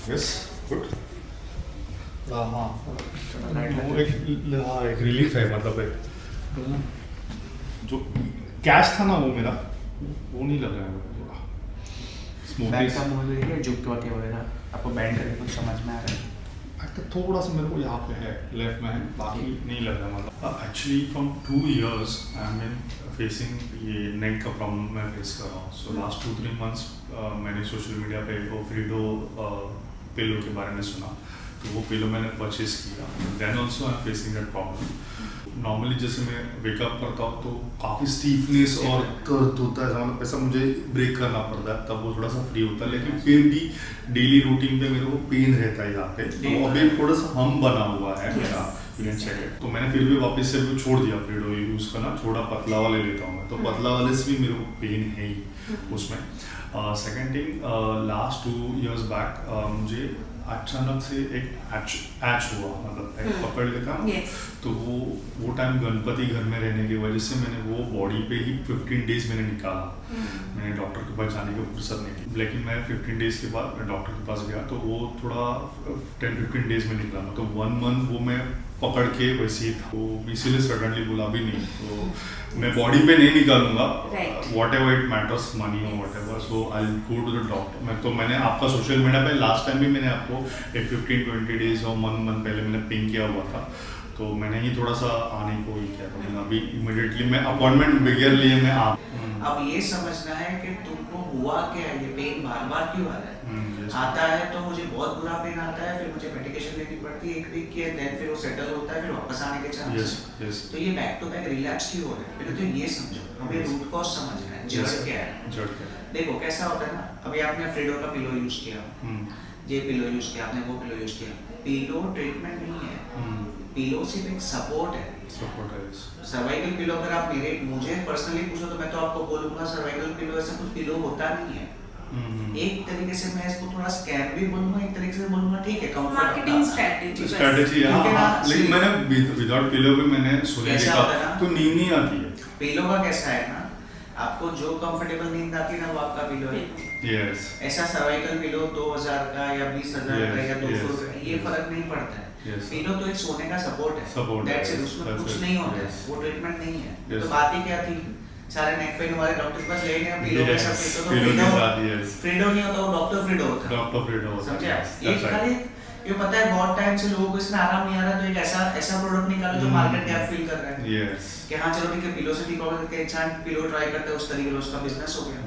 Yes good. हाँ वो एक रिलीफ है, मतलब एक जो कैश था ना वो मेरा वो नहीं लग रहा है मेरे को थोड़ा बैक का स्मूथनेस। मूव देखिए, झुक के वगैरह आपको बैंड करके कुछ समझ में आ रहा है? थोड़ा सा मेरे को यहाँ पे है, लेफ्ट में है, बाकी नहीं लग रहा। मतलब actually from 2 years I am facing ये नेक का प्रॉब्लम मैं फेस कर रहा हूँ। सो लास्ट 2-3 months मैंने सोशल मीडिया पे वो फ्रीडो पिलो के बारे में सुना, तो वो पिलो मैंने परचेज किया। Then also I am facing that problem. Normally जैसे मैं वेकअप करता हूँ तो काफ़ी स्टीफनेस और दर्द होता है, मतलब ऐसा मुझे ब्रेक करना पड़ता है, तब वो थोड़ा सा फ्री होता है। लेकिन फिर भी डेली रूटीन पे मेरे को पेन रहता है यहाँ पे, तो अभी थोड़ा सा हम बना हुआ है मेरा जैकेट, तो मैंने फिर भी वापस से भी छोड़ दिया फ्रीडो यूज़ करना, थोड़ा पतला वाले लेता हूँ मैं, तो पतला वाले से भी मेरे को पेन है ही उसमें। Second thing, last 2 years back मुझे अचानक से एक एच हुआ, मतलब एक पकड़ लेता ना, तो वो टाइम गणपति घर में रहने की वजह से मैंने वो बॉडी पे ही 15 days मैंने निकाला। मैंने डॉक्टर के पास जाने की फुर्सत नहीं थी, लेकिन मैं 15 days के बाद मैं डॉक्टर के पास गया तो वो थोड़ा 10-15 days में निकला, तो 1 month वो मैं पकड़ के वैसे ही था, तो इसीलिए सडनली बोला भी नहीं, तो मैं बॉडी पे नहीं निकालूंगा, whatever it matters, money और whatever, so I go to the doctor. मैं तो मैंने आपका सोशल मीडिया पे लास्ट टाइम भी मैंने आपको एक 15-20 days और 1 month पहले मैंने पिंग किया हुआ था, तो मैंने ही थोड़ा सा आने को ही किया था। मैंने अभी इमिडिएटली मैं अपॉइंटमेंट बगैर लिए मैं आ। अब ये समझना है कि तुमको हुआ क्या है, ये पेन बार बार क्यों आ रहा है। आता है तो मुझे बहुत बुरा पेन आता है, फिर मुझे मेडिकेशन लेनी पड़ती है 1 week की, देन फिर वो सेटल होता है, फिर वापस आने के चांस। तो ये बैक टू बैक रिलैप्स क्यों हो रहा है, पहले तो ये समझो, हमें रूट कॉज समझना है, जड़ क्या है। देखो कैसा होता है ना, अभी आपने फ्रीडो का पिलो यूज किया, ये पिलो यूज किया आपने, वो पिलो यूज किया, पिलो ट्रीटमेंट नहीं है, पिलो सिर्फ एक सपोर्ट है। सर्वाइकल पिलो अगर आप मुझे पर्सनली पूछो तो मैं तो आपको बोलूंगा सर्वाइकल पिलो ऐसा कुछ पिलो होता नहीं है। एक तरीके से मैं इसको थोड़ा स्कैम भी बोलूंगा, एक तरीके से बोलूंगा ठीक है, कंफर्ट मार्केटिंग स्ट्रेटजी है। लेकिन मैंने विदाउट पिलो भी मैंने सोने देखा तो नींद नहीं आती है। पिलो का कैसा है ना, आपको जो कंफर्टेबल नींद आती है ना वो आपका पिलो है। यस, ऐसा सर्वाइकल पिलो 2000 का या 20,000 का या 200 का ये फर्क नहीं पड़ता है। पिलो तो एक सोने का सपोर्ट है, दैट्स इट, उसमें कुछ नहीं होता है, वो ट्रीटमेंट नहीं है। तो बात ही क्या थी, सारे नेक पेन वाले डॉक्टर के पास ले गए पिलो के साथ, तो फ्रीडो नहीं होता, वो डॉक्टर फ्रीडो होता है, डॉक्टर फ्रीडो होता है, समझे आप। ये खाली ये पता है बहुत टाइम से लोगों को इसमें आराम नहीं आ रहा, तो एक ऐसा प्रोडक्ट निकालो जो मार्केट गैप फिल कर रहा है। कि हाँ चलो ठीक है, पिलो से ठीक होगा करके इंसान पिलो ट्राई करता है, उस तरीके से उसका बिजनेस हो गया।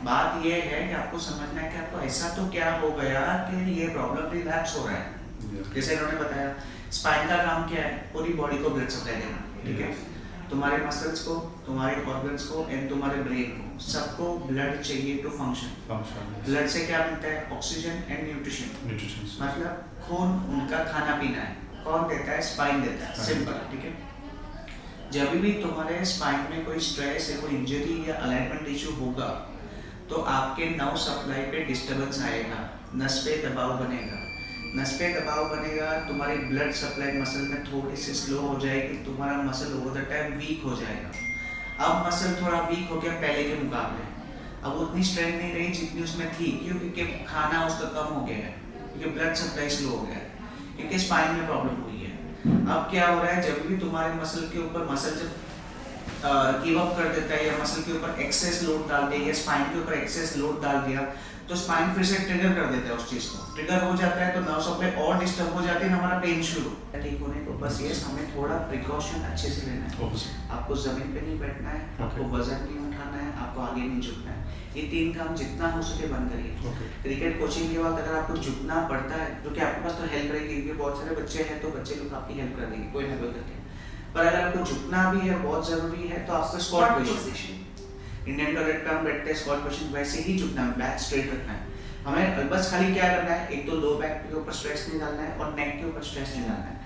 बात ये है कि आपको समझना है कि आपको ऐसा तो क्या हो गया कि ये प्रॉब्लम रिलैप्स हो रहा है। जैसे इन्होंने बताया, स्पाइन का काम क्या है, पूरी बॉडी को ब्लड सप्लाई देना, ठीक है, तुम्हारे मसल्स को, तुम्हारे ऑर्गन्स को एंड तुम्हारे ब्रेन को, सबको ब्लड चाहिए टू फंक्शन। ब्लड से क्या मिलता है, ऑक्सीजन एंड न्यूट्रिशन, मतलब खून उनका खाना पीना है, कौन देता है, स्पाइन देता है, सिंपल, ठीक है। जब भी तुम्हारे स्पाइन में कोई स्ट्रेस है, कोई इंजरी या अलाइनमेंट इशू होगा, तो आपके नर्व सप्लाई पे डिस्टर्बेंस आएगा, नस पे दबाव बनेगा, नस पे दबाव बनेगा, तुम्हारी ब्लड सप्लाई मसल में थोड़ी सी स्लो हो जाएगी, तुम्हारा muscle over the time weak हो जाएगा। अब मसल थोड़ा वीक हो गया पहले के मुकाबले, अब उतनी स्ट्रेंथ नहीं रही जितनी उसमें थी, क्यों, क्योंकि खाना उसका कम हो गया है, क्योंकि ब्लड सप्लाई स्लो हो गया है, क्योंकि स्पाइन में प्रॉब्लम हुई है। अब क्या हो रहा है, जब भी तुम्हारे मसल के ऊपर मसल जब गिव अप कर देता है या मसल के ऊपर एक्सेस लोड डाल दिया या स्पाइन के ऊपर एक्सेस लोड डाल दिया, तो स्पाइन फिर से ट्रिगर कर देता है उस चीज को, ट्रिगर हो जाता है तो नर्व सप्लाई और डिस्टर्ब हो जाती है, हमारा पेन शुरू ठीक होने को। बस ये हमें थोड़ा प्रिकॉशन अच्छे से लेना है, आपको जमीन पे नहीं बैठना है, आपको वजन नहीं उठाना है, आपको आगे नहीं झुकना है, ये 3 काम जितना हो सके बंद करिए। क्रिकेट कोचिंग के बाद अगर आपको झुकना पड़ता है, तो क्या आपके पास तो हेल्प रहेगी, क्योंकि बहुत सारे बच्चे हैं तो बच्चे लोग आपकी हेल्प कर देंगे कोई ना कोई करके, पर अगर आपको झुकना भी है बहुत जरूरी है तो आपको स्क्वाट पोजीशन, इंडियन टॉयलेट पे हम बैठते हैं स्क्वाट पोजीशन, वैसे ही झुकना है, बैक स्ट्रेट रखना है हमें। बस खाली क्या करना है, एक तो लो बैक के ऊपर स्ट्रेस नहीं डालना है और नेक के ऊपर स्ट्रेस नहीं डालना है।